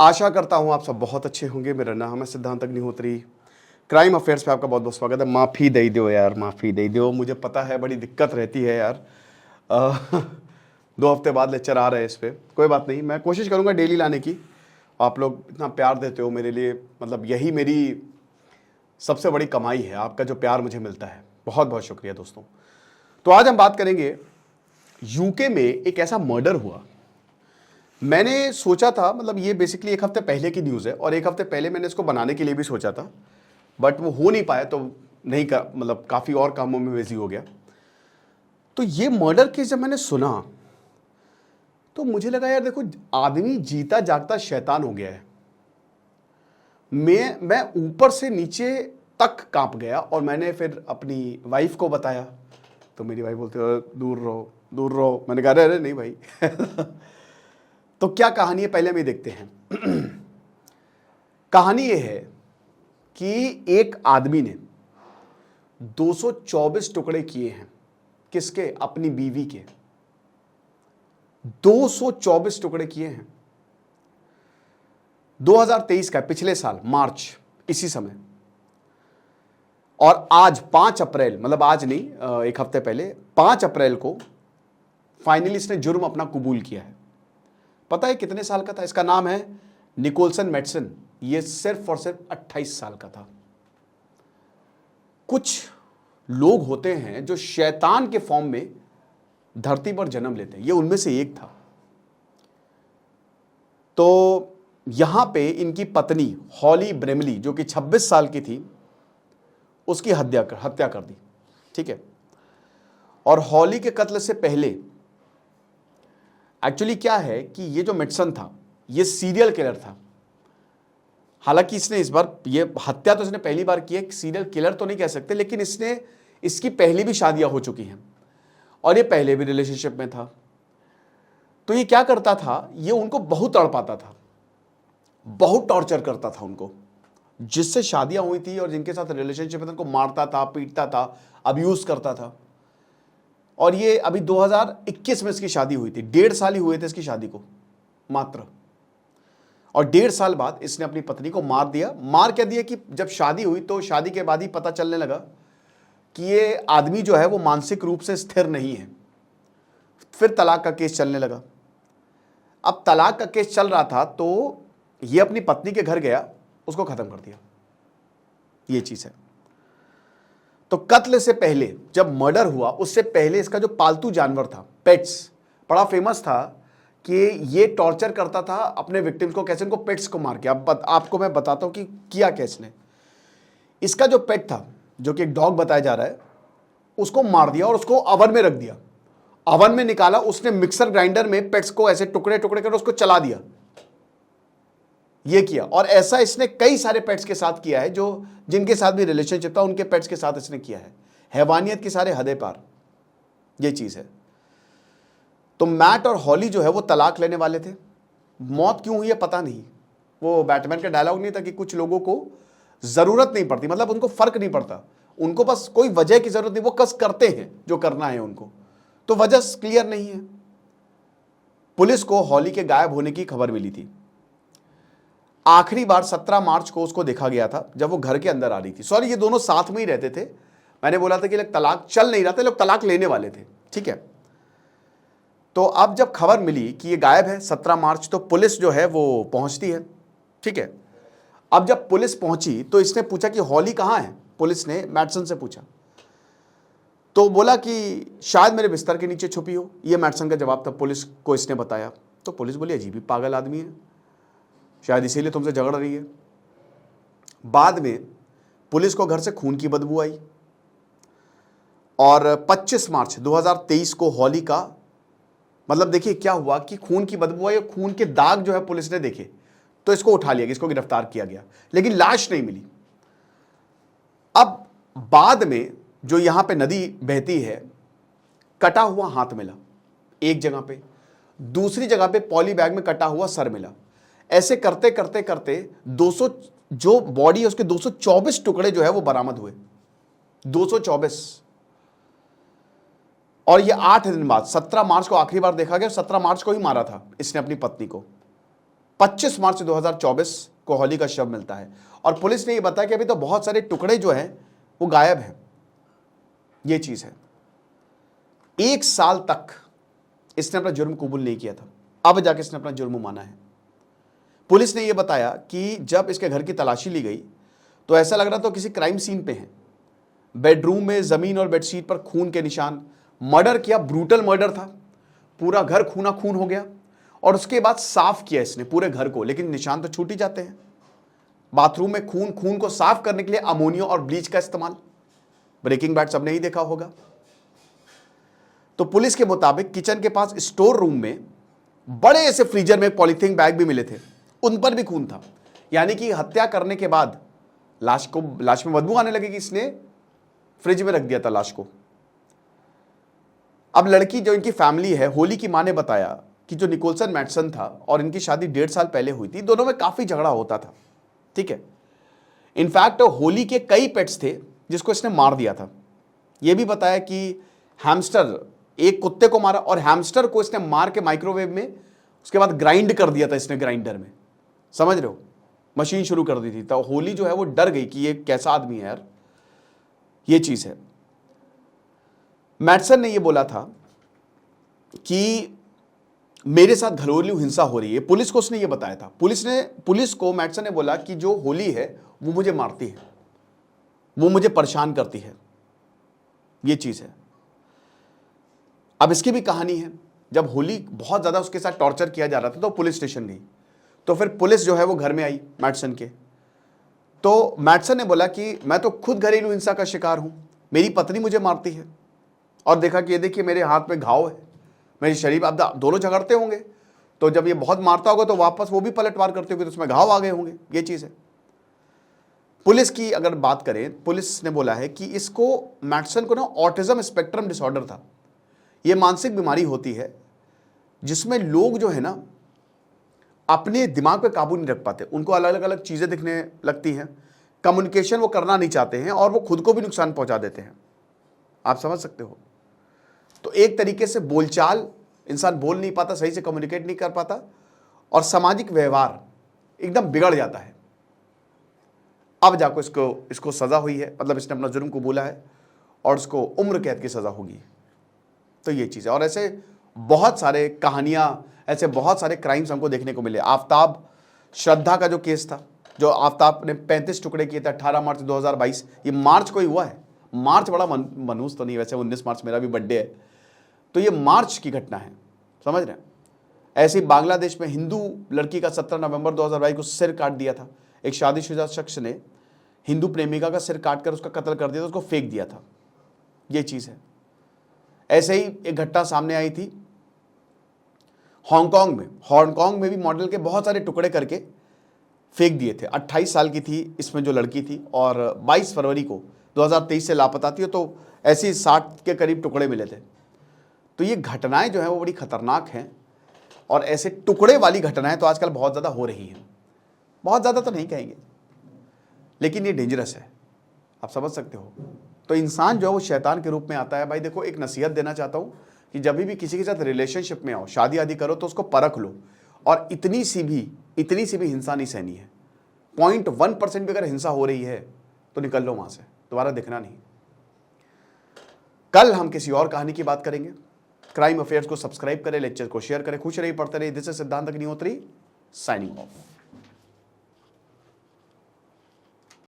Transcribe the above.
आशा करता हूं आप सब बहुत अच्छे होंगे। मेरा नाम है सिद्धांत अग्निहोत्री। क्राइम अफेयर्स पे आपका बहुत बहुत स्वागत है। माफ़ी दे दो यार, माफ़ी दे दो। मुझे पता है बड़ी दिक्कत रहती है यार। अ, 2 हफ्ते बाद लेक्चर आ रहे हैं इस पर, कोई बात नहीं, मैं कोशिश करूंगा डेली लाने की। आप लोग इतना प्यार देते हो मेरे लिए, मतलब यही मेरी सबसे बड़ी कमाई है, आपका जो प्यार मुझे मिलता है। बहुत बहुत शुक्रिया दोस्तों। तो आज हम बात करेंगे, यूके में एक ऐसा मर्डर हुआ। मैंने सोचा था, मतलब ये बेसिकली 1 हफ्ते पहले की न्यूज़ है और 1 हफ्ते पहले मैंने इसको बनाने के लिए भी सोचा था, बट वो हो नहीं पाया, तो नहीं कर, मतलब काफ़ी और कामों में बिजी हो गया। तो ये मर्डर केस जब मैंने सुना तो मुझे लगा यार देखो, आदमी जीता जागता शैतान हो गया है। मैं ऊपर से नीचे तक कांप गया और मैंने फिर अपनी वाइफ को बताया, तो मेरी वाइफ बोलती है दूर रहो दूर रहो। मैंने कहा अरे नहीं भाई। तो क्या कहानी है पहले में देखते हैं। कहानी यह है कि एक आदमी ने 224 टुकड़े किए हैं। किसके? अपनी बीवी के। 224 टुकड़े किए हैं। 2023 का, पिछले साल मार्च इसी समय। और आज 5 अप्रैल, मतलब आज नहीं, 1 हफ्ते पहले 5 अप्रैल को फाइनली इसने जुर्म अपना कबूल किया है। पता है कितने साल का था? इसका नाम है निकोलसन मेटसन। ये सिर्फ और सिर्फ 28 साल का था। कुछ लोग होते हैं जो शैतान के फॉर्म में धरती पर जन्म लेते हैं, ये उनमें से एक था। तो यहां पे इनकी पत्नी हॉली ब्रेमली, जो कि 26 साल की थी, उसकी हत्या कर दी। ठीक है। और हॉली के कत्ल से पहले एक्चुअली क्या है कि ये जो मेटसन था, ये सीरियल किलर था। हालांकि इसने इस बार, ये हत्या तो इसने पहली बार की है, सीरियल किलर तो नहीं कह सकते, लेकिन इसकी पहली भी शादियां हो चुकी हैं और ये पहले भी रिलेशनशिप में था। तो ये क्या करता था, ये उनको बहुत तड़पाता था, बहुत टॉर्चर करता था उनको। जिससे शादियां हुई थी और जिनके साथ रिलेशनशिप में था, उनको मारता था, पीटता था, अब्यूज करता था। और ये अभी 2021 में इसकी शादी हुई थी। 1.5 साल ही हुए थे इसकी शादी को मात्र। और 1.5 साल बाद इसने अपनी पत्नी को मार दिया। मार क्या दिया कि जब शादी हुई तो शादी के बाद ही पता चलने लगा कि ये आदमी जो है वो मानसिक रूप से स्थिर नहीं है। फिर तलाक का केस चलने लगा। अब तलाक का केस चल रहा था तो ये अपनी पत्नी के घर गया, उसको खत्म कर दिया। ये चीज है। तो कत्ल से पहले, जब मर्डर हुआ उससे पहले, इसका जो पालतू जानवर था, पेट्स, बड़ा फेमस था कि ये टॉर्चर करता था अपने विक्टिम्स को। कैसे? उनको पेट्स को मार के। अब आपको मैं बताता हूं कि किया कैसे ने। इसका जो पेट था, जो कि एक डॉग बताया जा रहा है, उसको मार दिया और उसको अवन में रख दिया। अवन में निकाला उसने, मिक्सर ग्राइंडर में पेट्स को ऐसे टुकड़े टुकड़े कर उसको चला दिया। ये किया। और ऐसा इसने कई सारे पेट्स के साथ किया है, जो जिनके साथ भी रिलेशनशिप था उनके पेट्स के साथ इसने किया है। हैवानियत की सारे हदें पार। ये चीज है। तो मैट और हॉली जो है वो तलाक लेने वाले थे। मौत क्यों हुई है पता नहीं। वो बैटमैन का डायलॉग नहीं था कि कुछ लोगों को जरूरत नहीं पड़ती, मतलब उनको फर्क नहीं पड़ता, उनको बस कोई वजह की जरूरत नहीं, वो कस करते हैं जो करना है उनको। तो वजह क्लियर नहीं है। पुलिस को हॉली के गायब होने की खबर मिली थी। आखिरी बार 17 मार्च को उसको देखा गया था, जब वो घर के अंदर आ रही थी। सॉरी, ये दोनों साथ में ही रहते थे। मैंने बोला था कि लोग तलाक चल नहीं रहा था, लोग तलाक लेने वाले थे। ठीक है। तो अब जब खबर मिली कि ये गायब है 17 मार्च, तो पुलिस जो है वो पहुंचती है। ठीक है। अब जब पुलिस पहुंची तो इसने पूछा कि हॉली कहां है। पुलिस ने मैटसन से पूछा तो बोला कि शायद मेरे बिस्तर के नीचे छुपी हो। ये मैटसन का जवाब था। पुलिस को इसने बताया तो पुलिस बोली अजीब ही पागल आदमी है, शायद इसीलिए तुमसे झगड़ रही है। बाद में पुलिस को घर से खून की बदबू आई और 25 मार्च 2023 को हॉली का, मतलब देखिए क्या हुआ कि खून की बदबू आई और खून के दाग जो है पुलिस ने देखे तो इसको उठा लिया गया, इसको गिरफ्तार किया गया, लेकिन लाश नहीं मिली। अब बाद में जो यहां पे नदी बहती है, कटा हुआ हाथ मिला एक जगह पे, दूसरी जगह पे पॉली बैग में कटा हुआ सर मिला। ऐसे करते करते करते 200 जो बॉडी है उसके 224 टुकड़े जो है वो बरामद हुए। 224। और ये 8 दिन बाद 17 मार्च को आखिरी बार देखा गया। 17 मार्च को ही मारा था इसने अपनी पत्नी को। 25 मार्च 2024 को होली का शव मिलता है और पुलिस ने यह बताया कि अभी तो बहुत सारे टुकड़े जो हैं वो गायब हैं। ये चीज है। 1 साल तक इसने अपना जुर्म कबूल नहीं किया था, अब जाके इसने अपना जुर्म माना है। पुलिस ने यह बताया कि जब इसके घर की तलाशी ली गई तो ऐसा लग रहा था किसी क्राइम सीन पे है। बेडरूम में जमीन और बेडशीट पर खून के निशान, मर्डर किया, ब्रूटल मर्डर था, पूरा घर खूना खून हो गया और उसके बाद साफ किया इसने पूरे घर को, लेकिन निशान तो छूट ही जाते हैं। बाथरूम में खून को साफ करने के लिए अमोनिया और ब्लीच का इस्तेमाल, ब्रेकिंग बैड सबने ही देखा होगा। तो पुलिस के मुताबिक किचन के पास स्टोर रूम में बड़े ऐसे फ्रीजर में पॉलीथीन बैग भी मिले थे, उन पर भी खून था। यानी कि हत्या करने के बाद लाश में बदबू आने लगेगी, इसने फ्रिज में रख दिया था लाश को। अब लड़की जो इनकी फैमिली है, होली की मां ने बताया कि जो निकोलसन मैटसन था और इनकी शादी 1.5 साल पहले हुई थी, दोनों में काफी झगड़ा होता था। ठीक है, इनफैक्ट होली के कई पेट्स थे जिसको इसने मार दिया था। यह भी बताया कि हैमस्टर, एक कुत्ते को मारा और हैमस्टर को इसने मार के माइक्रोवेव में उसके बाद ग्राइंड कर दिया था इसने, ग्राइंडर में, समझ रहे हो, मशीन शुरू कर दी थी। तो होली जो है वो डर गई कि ये कैसा आदमी है यार, ये चीज है। मैटसन ने ये बोला था कि मेरे साथ घरेलू हिंसा हो रही है, पुलिस को उसने ये बताया था। पुलिस को मैटसन ने बोला कि जो होली है वो मुझे मारती है, वो मुझे परेशान करती है, ये चीज है। अब इसकी भी कहानी है, जब होली बहुत ज्यादा उसके साथ टॉर्चर किया जा रहा था तो पुलिस स्टेशन गई, तो फिर पुलिस जो है वो घर में आई मैटसन के। तो मैटसन ने बोला कि मैं तो खुद घरेलू हिंसा का शिकार हूं, मेरी पत्नी मुझे मारती है और देखा कि ये देखिए मेरे हाथ में घाव है, मेरे शरीर, आप दोनों झगड़ते होंगे तो जब ये बहुत मारता होगा तो वापस वो भी पलटवार करते होंगे तो उसमें घाव आ गए होंगे, ये चीज है। पुलिस की अगर बात करें, पुलिस ने बोला है कि इसको, मैटसन को ना ऑटिज्म स्पेक्ट्रम डिसऑर्डर था। यह मानसिक बीमारी होती है जिसमें लोग जो है ना अपने दिमाग पे काबू नहीं रख पाते, उनको अलग अलग चीजें दिखने लगती हैं, कम्युनिकेशन वो करना नहीं चाहते हैं और वो खुद को भी नुकसान पहुंचा देते हैं, आप समझ सकते हो। तो एक तरीके से बोलचाल, इंसान बोल नहीं पाता, सही से कम्युनिकेट नहीं कर पाता और सामाजिक व्यवहार एकदम बिगड़ जाता है। अब जाको इसको सजा हुई है, मतलब इसने अपना जुर्म कबूला है और उसको उम्र कैद की सजा होगी। तो ये चीज है। और ऐसे बहुत सारे कहानियां, ऐसे बहुत सारे क्राइम्स हमको देखने को मिले। आफ्ताब श्रद्धा का जो केस था, जो आफ्ताब ने 35 टुकड़े किए थे 18 मार्च 2022, ये मार्च को ही हुआ है। मार्च बड़ा मनहूस तो नहीं, वैसे 19 मार्च मेरा भी बर्थडे है, तो ये मार्च की घटना है, समझ रहे हैं। ऐसे ही बांग्लादेश में हिंदू लड़की का 17 नवंबर 2022 को सिर काट दिया था। एक शादीशुदा शख्स ने हिंदू प्रेमिका का सिर काटकर उसका कत्ल कर दिया था, उसको फेंक दिया था, ये चीज है। ऐसे ही एक घटना सामने आई थी हांगकांग में भी मॉडल के बहुत सारे टुकड़े करके फेंक दिए थे। 28 साल की थी इसमें जो लड़की थी और 22 फरवरी को 2023 से लापता थी, तो ऐसी 60 के करीब टुकड़े मिले थे। तो ये घटनाएं जो है वो बड़ी खतरनाक हैं और ऐसे टुकड़े वाली घटनाएं तो आजकल बहुत ज़्यादा हो रही हैं। बहुत ज़्यादा तो नहीं कहेंगे, लेकिन ये डेंजरस है, आप समझ सकते हो। तो इंसान जो है वो शैतान के रूप में आता है। भाई देखो, एक नसीहत देना चाहता हूँ कि जब भी किसी के साथ रिलेशनशिप में आओ, शादी आदि करो, तो उसको परख लो और इतनी सी भी हिंसा नहीं सहनी है। 0.1% भी अगर हिंसा हो रही है तो निकल लो वहां से, दोबारा दिखना नहीं। कल हम किसी और कहानी की बात करेंगे। क्राइम अफेयर्स को सब्सक्राइब करें, लेक्चर को शेयर करें, खुश रहिए, पढ़ते रहिए। दिस इज सिद्धांत अग्निहोत्री साइनिंग ऑफ।